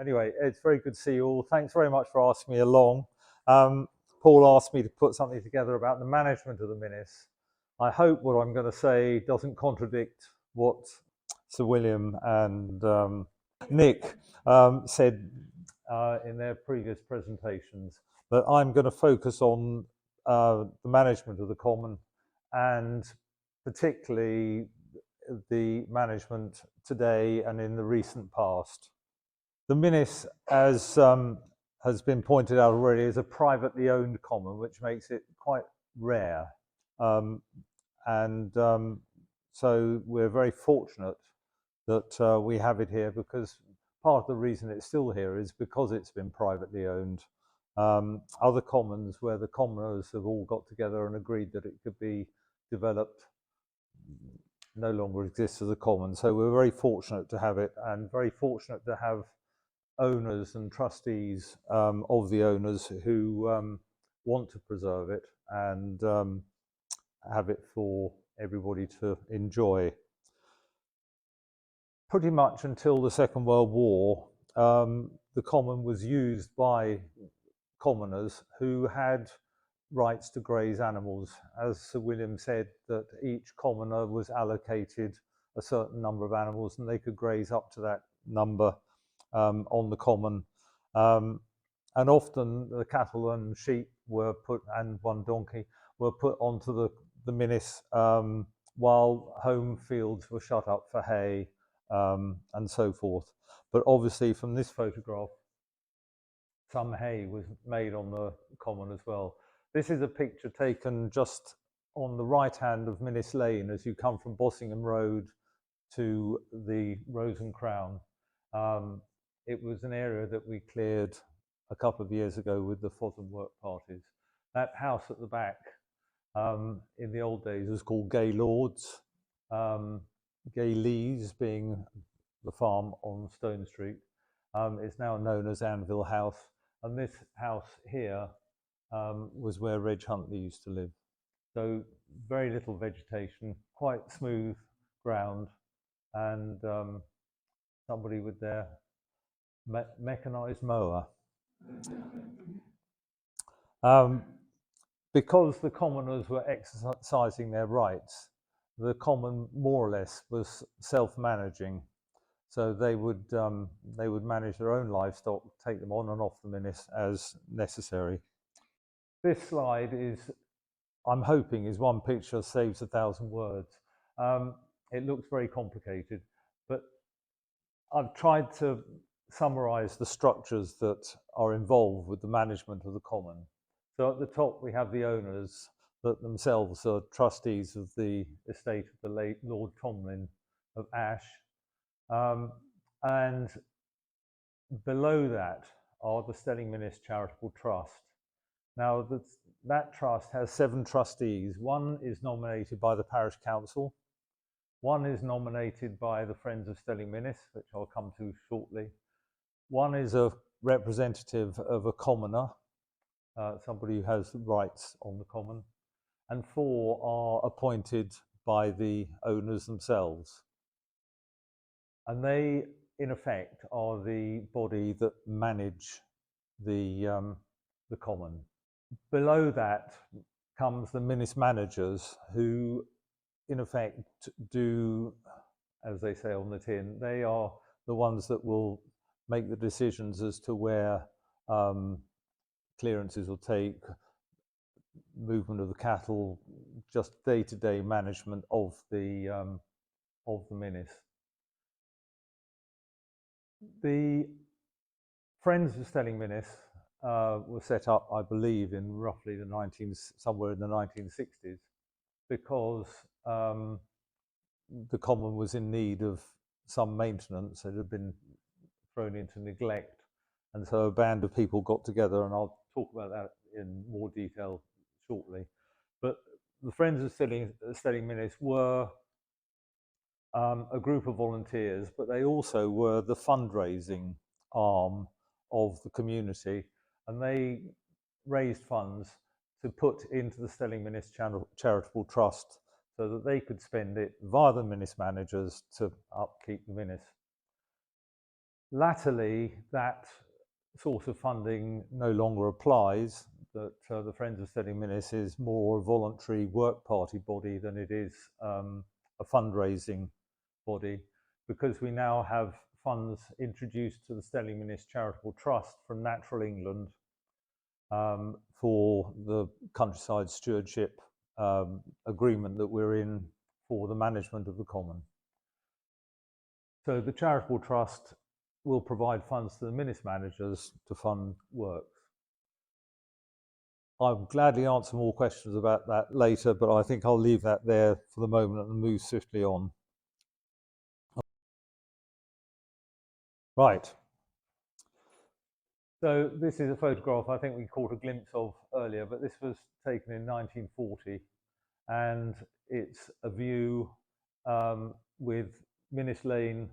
Anyway, it's very good to see you all. Thanks very much for asking me along. Paul asked me to put something together about the management of the Minnis. I hope what I'm going to say doesn't contradict what Sir William and Nick said in their previous presentations, but I'm going to focus on the management of the common, and particularly the management today and in the recent past. The Minnis, as has been pointed out already, is a privately owned common, which makes it quite rare. So we're very fortunate that we have it here, because part of the reason it's still here is because it's been privately owned. Other commons where the commoners have all got together and agreed that it could be developed no longer exists as a common. So we're very fortunate to have it, and very fortunate to have owners and trustees of the owners who want to preserve it and have it for everybody to enjoy. Pretty much until the Second World War, the common was used by commoners who had rights to graze animals. As Sir William said, that each commoner was allocated a certain number of animals and they could graze up to that number on the common. And often the cattle and sheep were put, and one donkey, were put onto the Minnis while home fields were shut up for hay and so forth. But obviously from this photograph, some hay was made on the common as well. This is a picture taken just on the right hand of Minnis Lane as you come from Bossingham Road to the Rose and Crown. It was an area that we cleared a couple of years ago with the Fotham work parties. That house at the back in the old days was called Gay Lords, Gay Lees being the farm on Stone Street. It's now known as Anvil House. And this house here was where Reg Huntley used to live. So very little vegetation, quite smooth ground, and somebody with their mechanized mower. Because the commoners were exercising their rights, the common more or less was self-managing. So they would manage their own livestock, take them on and off the Minnis as necessary. This slide is, I'm hoping, is one picture saves 1,000 words. It looks very complicated, but I've tried to summarize the structures that are involved with the management of the common. So at the top we have the owners that themselves are trustees of the estate of the late Lord Tomlin of Ash. And below that are the Stelling Minnis Charitable Trust. Now that trust has 7 trustees. One is nominated by the parish council. One is nominated by the Friends of Stelling Minnis, which I'll come to shortly. One is a representative of a commoner, somebody who has rights on the common. And 4 are appointed by the owners themselves. And they, in effect, are the body that manage the common. Below that comes the Minnis managers, who, in effect, do, as they say on the tin, they are the ones that will make the decisions as to where clearances will take, movement of the cattle, just day-to-day management of the Minnis. The Friends of Stelling Minnis were set up, I believe, in roughly somewhere in the 1960s, because the common was in need of some maintenance. It had been thrown into neglect, and so a band of people got together, and I'll talk about that in more detail shortly. But the Friends of Stelling Minnis were a group of volunteers, but they also were the fundraising arm of the community, and they raised funds to put into the Stelling Minnis Charitable Trust so that they could spend it via the Minnis managers to upkeep the Minnis. Latterly, that sort of funding no longer applies, that the Friends of Stelling Minnis is more a voluntary work party body than it is a fundraising body, because we now have funds introduced to the Stelling Minnis Charitable Trust from Natural England for the countryside stewardship agreement that we're in for the management of the common. So the Charitable Trust will provide funds to the Minnis managers to fund works. I'll gladly answer more questions about that later, but I think I'll leave that there for the moment and move swiftly on. Right. So this is a photograph I think we caught a glimpse of earlier, but this was taken in 1940, and it's a view with Minnis Lane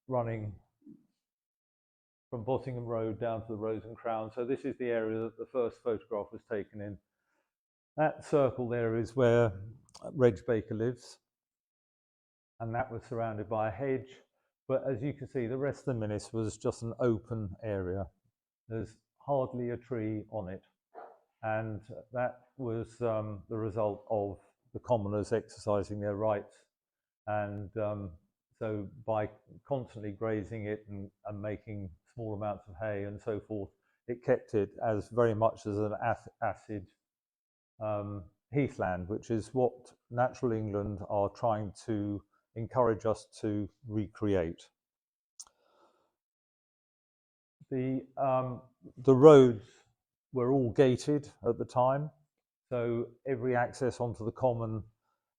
running from Bottingham Road down to the Rose and Crown. So this is the area that the first photograph was taken in. That circle there is where Reg Baker lives, and that was surrounded by a hedge. But as you can see, the rest of the Minnis was just an open area. There's hardly a tree on it. And that was the result of the commoners exercising their rights. And so by constantly grazing it and making small amounts of hay and so forth, it kept it as very much as an acid heathland, which is what Natural England are trying to encourage us to recreate. The roads were all gated at the time, so every access onto the common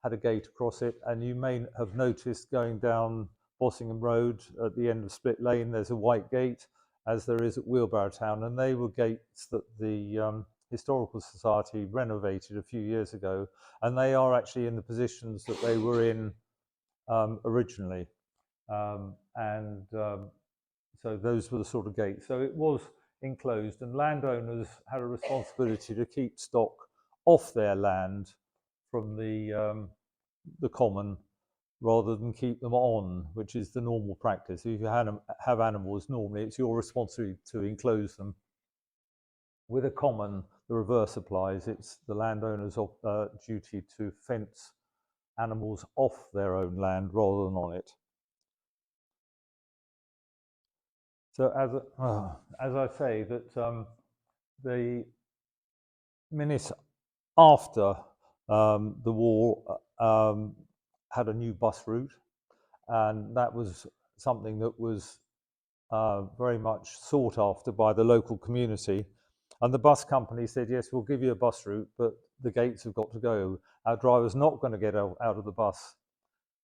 had a gate across it, and you may have noticed going down Bottingham Road at the end of Split Lane, there's a white gate, as there is at Wheelbarrow Town, and they were gates that the Historical Society renovated a few years ago, and they are actually in the positions that they were in originally. So those were the sort of gates. So it was enclosed, and landowners had a responsibility to keep stock off their land from the common rather than keep them on, which is the normal practice. If you have animals, normally it's your responsibility to enclose them. With a common, the reverse applies. It's the landowner's duty to fence animals off their own land rather than on it. So as I say, that the Minnis after the war had a new bus route, and that was something that was very much sought after by the local community. And the bus company said, yes, we'll give you a bus route, but the gates have got to go. Our driver's not going to get out of the bus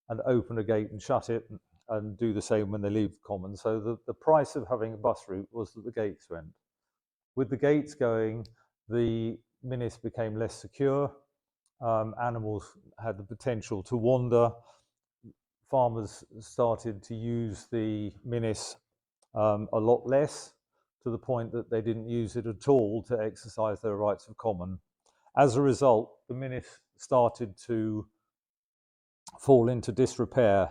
and open a gate and shut it and do the same when they leave the common. So the price of having a bus route was that the gates went. With the gates going, the Minnis became less secure. Animals had the potential to wander. Farmers started to use the Minnis a lot less, to the point that they didn't use it at all to exercise their rights of common. As a result, the Minnis started to fall into disrepair,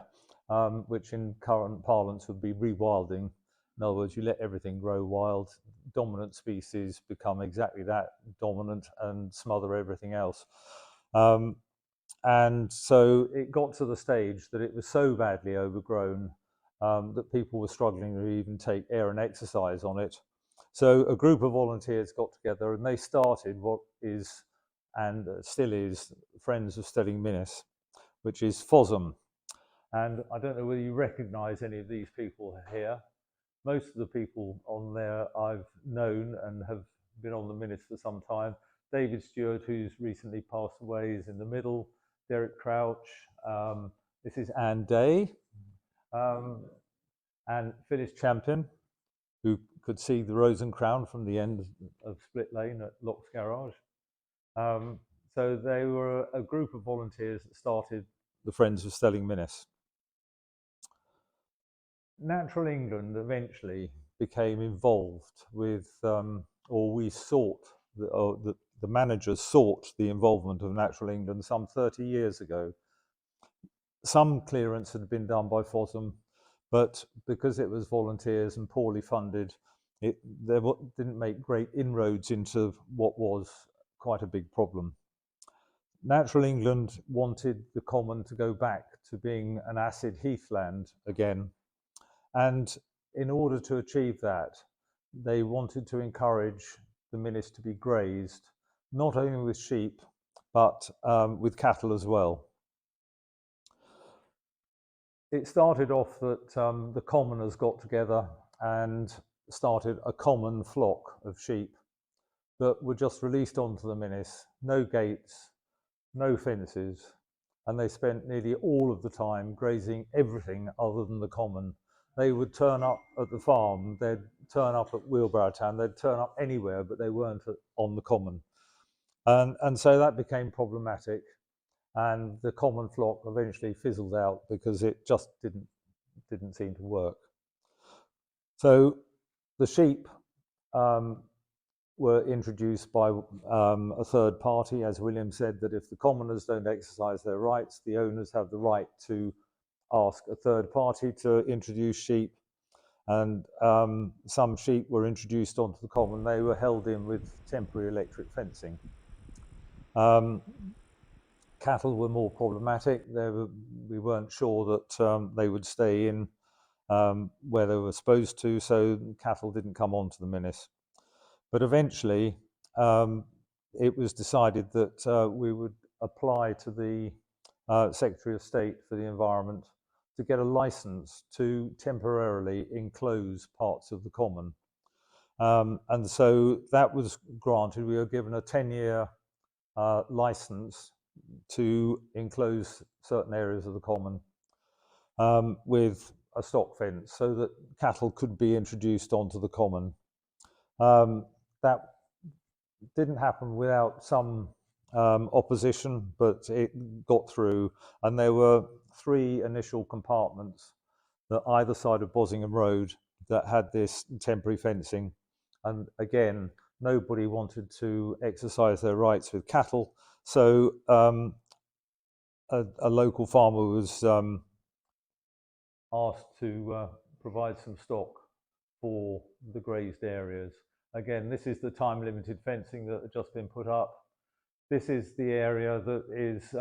which in current parlance would be rewilding. In other words, you let everything grow wild, dominant species become exactly that, dominant, and smother everything else. And so it got to the stage that it was so badly overgrown that people were struggling to even take air and exercise on it. So a group of volunteers got together and they started what is and still is Friends of Stelling Minnis, which is FOSM. And I don't know whether you recognise any of these people here. Most of the people on there I've known and have been on the Minnis for some time. David Stewart, who's recently passed away, is in the middle. Derek Crouch. This is Anne Day. And Phyllis Champion, who could see the Rose and Crown from the end of Split Lane at Locks Garage. So they were a group of volunteers that started the Friends of Stelling Minnis. Natural England eventually became involved with, or we sought, the managers sought the involvement of Natural England some 30 years ago. Some clearance had been done by FOSM, but because it was volunteers and poorly funded, they didn't make great inroads into what was quite a big problem. Natural England wanted the common to go back to being an acid heathland again, and in order to achieve that, they wanted to encourage the Minnis to be grazed, not only with sheep, but with cattle as well. It started off that the commoners got together and started a common flock of sheep that were just released onto the Minnis, no gates, no fences, and they spent nearly all of the time grazing everything other than the common. They would turn up at the farm, they'd turn up at Wheelbarrow Town, they'd turn up anywhere, but they weren't on the common. And so that became problematic, and the common flock eventually fizzled out because it just didn't seem to work. So the sheep were introduced by a third party. As William said, that if the commoners don't exercise their rights, the owners have the right to ask a third party to introduce sheep. And some sheep were introduced onto the common. They were held in with temporary electric fencing. Cattle were more problematic. We weren't sure that they would stay in where they were supposed to, so cattle didn't come onto the Minnis. But eventually, it was decided that we would apply to the Secretary of State for the Environment to get a license to temporarily enclose parts of the common. And so that was granted. We were given a 10-year license to enclose certain areas of the common with a stock fence so that cattle could be introduced onto the common. That didn't happen without some opposition, but it got through, and there were 3 initial compartments that either side of Bosingham Road that had this temporary fencing, and again, nobody wanted to exercise their rights with cattle, so a local farmer was asked to provide some stock for the grazed areas. Again, this is the time-limited fencing that had just been put up. This is the area that is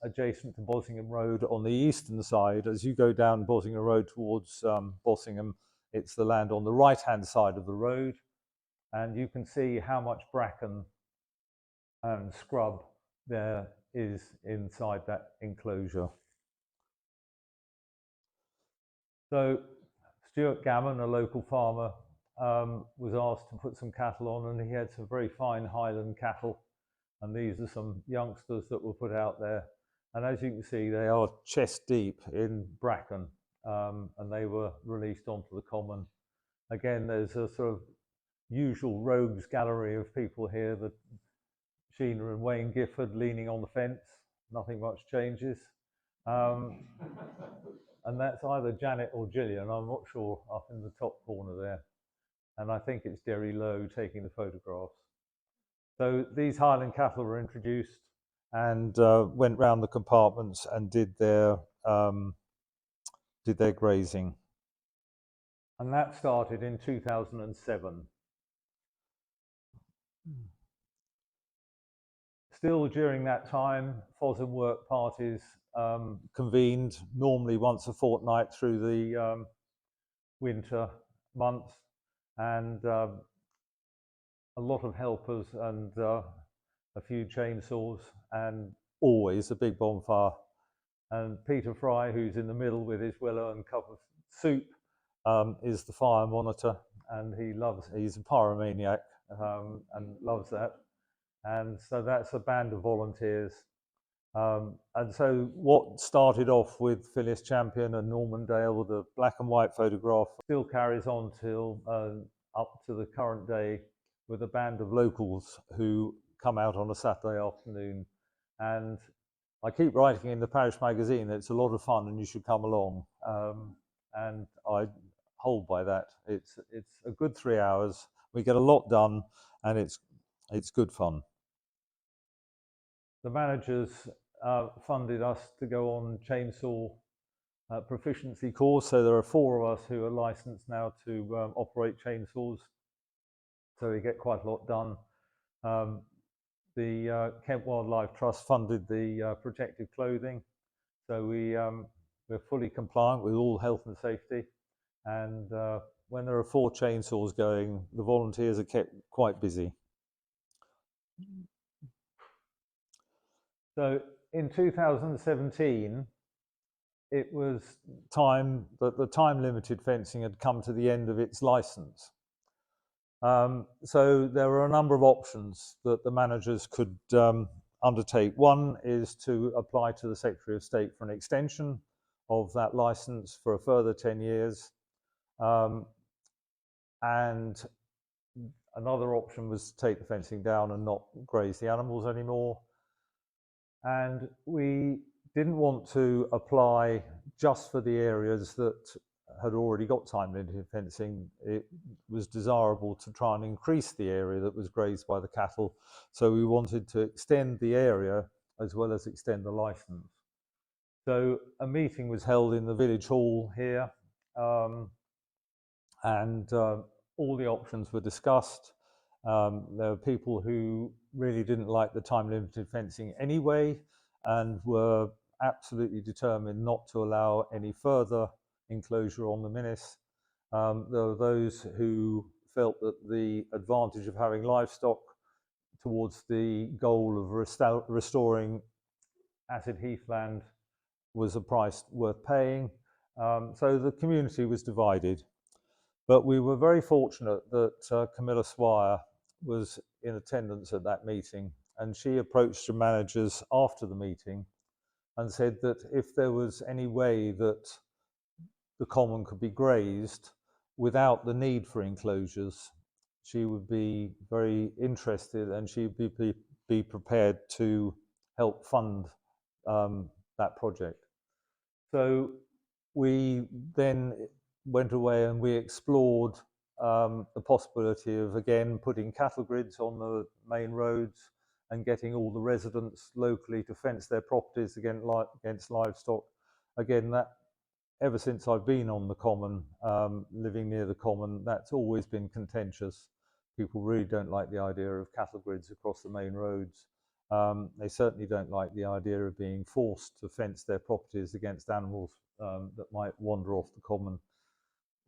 adjacent to Bosingham Road on the eastern side. As you go down Bosingham Road towards Bosingham, it's the land on the right-hand side of the road, and you can see how much bracken and scrub there is inside that enclosure. So Stuart Gammon, a local farmer, was asked to put some cattle on, and he had some very fine Highland cattle. And these are some youngsters that were put out there. And as you can see, they are chest deep in bracken, and they were released onto the common. Again, there's a sort of usual rogues gallery of people here, that Sheena and Wayne Gifford leaning on the fence, nothing much changes. And that's either Janet or Gillian, I'm not sure, up in the top corner there. And I think it's Derry Lowe taking the photographs. So these Highland cattle were introduced and went round the compartments and did their grazing. And that started in 2007. Still during that time, FOSM work parties convened, normally once a fortnight through the winter months, and a lot of helpers and a few chainsaws, and always a big bonfire. And Peter Fry, who's in the middle with his well-earned cup of soup, is the fire monitor, and he's a pyromaniac and loves that. And so that's a band of volunteers. And so what started off with Phyllis Champion and Norman Dale, the black and white photograph, still carries on till up to the current day, with a band of locals who come out on a Saturday afternoon. And I keep writing in the parish magazine that it's a lot of fun and you should come along. And I hold by that. It's a good 3 hours. We get a lot done, and it's good fun. The managers funded us to go on chainsaw proficiency course. So there are 4 of us who are licensed now to operate chainsaws. So we get quite a lot done. The Kent Wildlife Trust funded the protective clothing. So we're fully compliant with all health and safety. And when there are 4 chainsaws going, the volunteers are kept quite busy. So in 2017, it was time that the time-limited fencing had come to the end of its license. So there were a number of options that the managers could undertake. One is to apply to the Secretary of State for an extension of that license for a further 10 years. And another option was to take the fencing down and not graze the animals anymore. And we didn't want to apply just for the areas that had already got time-limited fencing. It was desirable to try and increase the area that was grazed by the cattle. So we wanted to extend the area as well as extend the license. So a meeting was held in the village hall here, and all the options were discussed. There were people who really didn't like the time-limited fencing anyway and were absolutely determined not to allow any further enclosure on the Minnis. There were those who felt that the advantage of having livestock towards the goal of restoring acid heathland was a price worth paying. So the community was divided. But we were very fortunate that Camilla Swire was in attendance at that meeting, and she approached the managers after the meeting and said that if there was any way that the common could be grazed without the need for enclosures, she would be very interested and she would be prepared to help fund that project. So we then went away and we explored the possibility of, again, putting cattle grids on the main roads and getting all the residents locally to fence their properties against livestock. Again, that ever since I've been on the common, living near the common, that's always been contentious. People really don't like the idea of cattle grids across the main roads. They certainly don't like the idea of being forced to fence their properties against animals that might wander off the common.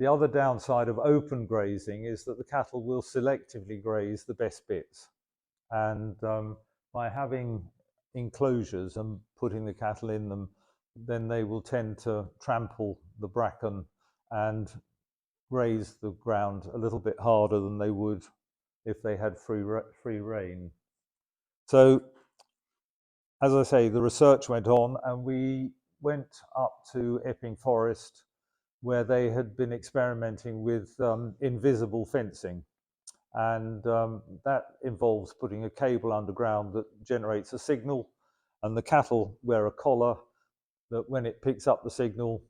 The other downside of open grazing is that the cattle will selectively graze the best bits. And by having enclosures and putting the cattle in them, then they will tend to trample the bracken and graze the ground a little bit harder than they would if they had free rein. So, as I say, the research went on and we went up to Epping Forest where they had been experimenting with invisible fencing. And that involves putting a cable underground that generates a signal, and the cattle wear a collar that when it picks up the signal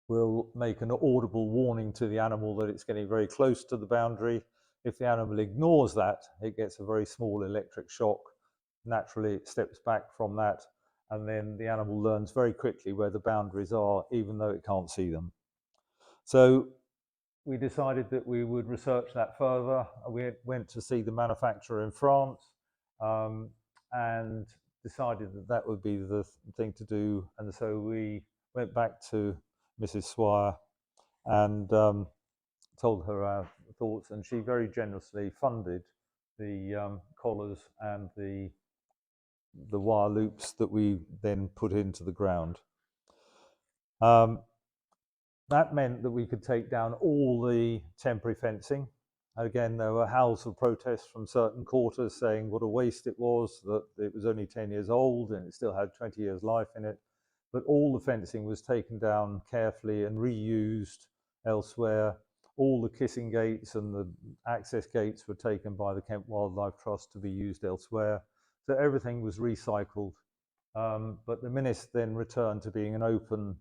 will make an audible warning to the animal that it's getting very close to the boundary. If the animal ignores that, it gets a very small electric shock. Naturally, it steps back from that, and then the animal learns very quickly where the boundaries are, even though it can't see them. So we decided that we would research that further. We went to see the manufacturer in France and decided that that would be the thing to do. And so we went back to Mrs. Swire and told her our thoughts, and she very generously funded the collars and the wire loops that we then put into the ground. That meant that we could take down all the temporary fencing. Again, there were howls of protest from certain quarters saying what a waste it was, that it was only 10 years old and it still had 20 years life in it. But all the fencing was taken down carefully and reused elsewhere. All the kissing gates and the access gates were taken by the Kent Wildlife Trust to be used elsewhere. So everything was recycled. But the Minnis then returned to being an open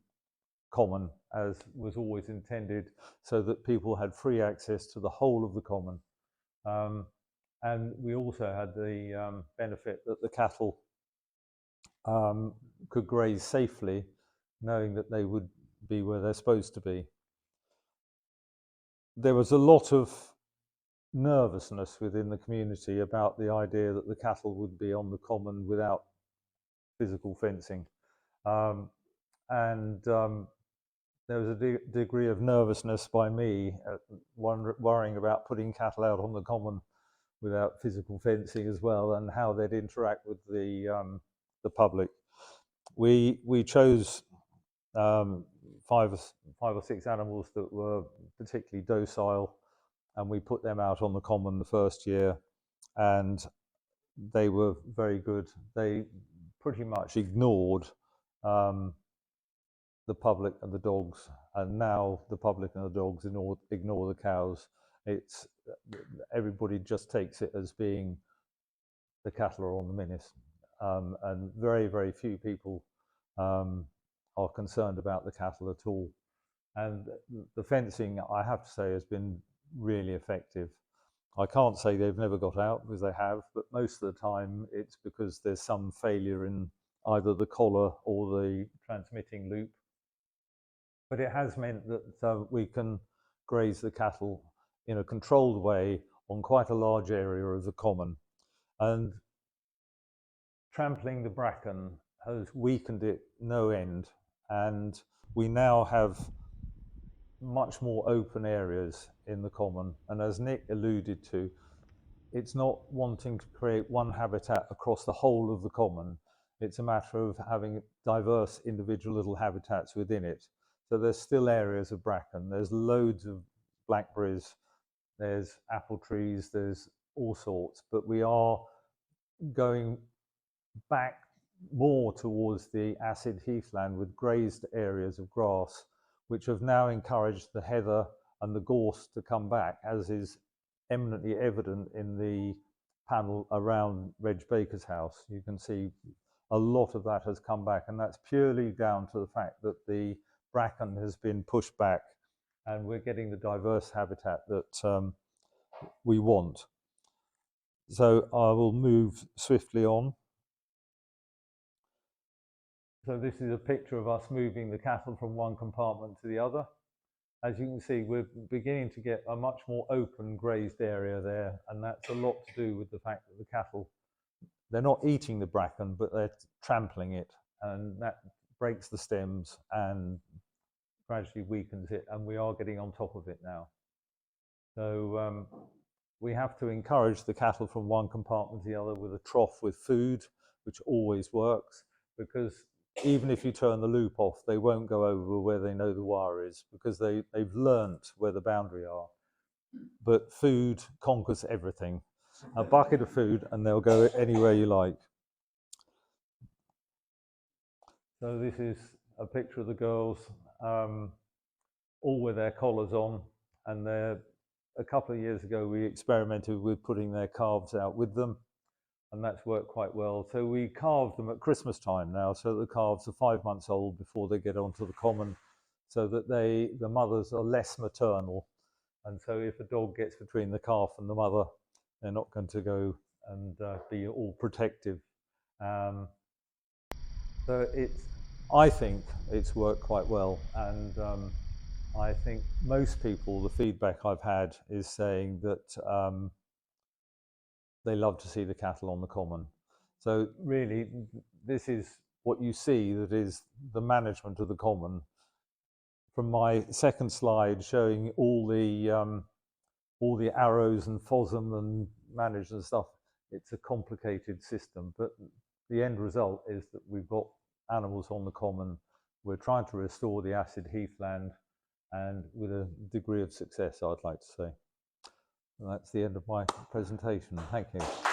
common, as was always intended, so that people had free access to the whole of the common. And we also had the benefit that the cattle could graze safely knowing that they would be where they're supposed to be. There was a lot of nervousness within the community about the idea that the cattle would be on the common without physical fencing. And there was a degree of nervousness by me, worrying about putting cattle out on the common without physical fencing as well, and how they'd interact with the public. We chose 5 or 6 animals that were particularly docile, and we put them out on the common the first year, and they were very good. They pretty much ignored the public and the dogs, and now the public and the dogs ignore the cows. It's everybody just takes it as being the cattle are on the Minnis, and very few people are concerned about the cattle at all. And the fencing, I have to say, has been really effective. I can't say they've never got out, because they have, but most of the time it's because there's some failure in either the collar or the transmitting loop. But it has meant that we can graze the cattle in a controlled way on quite a large area of the common. And trampling the bracken has weakened it no end, and we now have much more open areas in the common. And as Nick alluded to, it's not wanting to create one habitat across the whole of the common. It's a matter of having diverse individual little habitats within it. So there's still areas of bracken, there's loads of blackberries, there's apple trees, there's all sorts, but we are going back more towards the acid heathland with grazed areas of grass, which have now encouraged the heather and the gorse to come back, as is eminently evident in the panel around Reg Baker's house. You can see a lot of that has come back, and that's purely down to the fact that the bracken has been pushed back and we're getting the diverse habitat that we want. So I will move swiftly on. So this is a picture of us moving the cattle from one compartment to the other. As you can see, we're beginning to get a much more open grazed area there, and that's a lot to do with the fact that the cattle, they're not eating the bracken, but they're trampling it, and that breaks the stems and gradually weakens it, and we are getting on top of it now. So we have to encourage the cattle from one compartment to the other with a trough with food, which always works, because even if you turn the loop off, they won't go over where they know the wire is, because they've learnt where the boundary are. But food conquers everything. A bucket of food and they'll go anywhere you like. So this is a picture of the girls, all with their collars on, and a couple of years ago we experimented with putting their calves out with them, and that's worked quite well. So we calve them at Christmas time now, so the calves are 5 months old before they get onto the common, so that the mothers are less maternal. And so if a dog gets between the calf and the mother, they're not going to go and be all protective. So I think it's worked quite well, and I think most people, the feedback I've had is saying that they love to see the cattle on the common. So really, this is what you see, that is the management of the common. From my second slide showing all the arrows and FOSM and managed and stuff, it's a complicated system, but the end result is that we've got animals on the common. We're trying to restore the acid heathland, and with a degree of success, I'd like to say. And that's the end of my presentation. Thank you.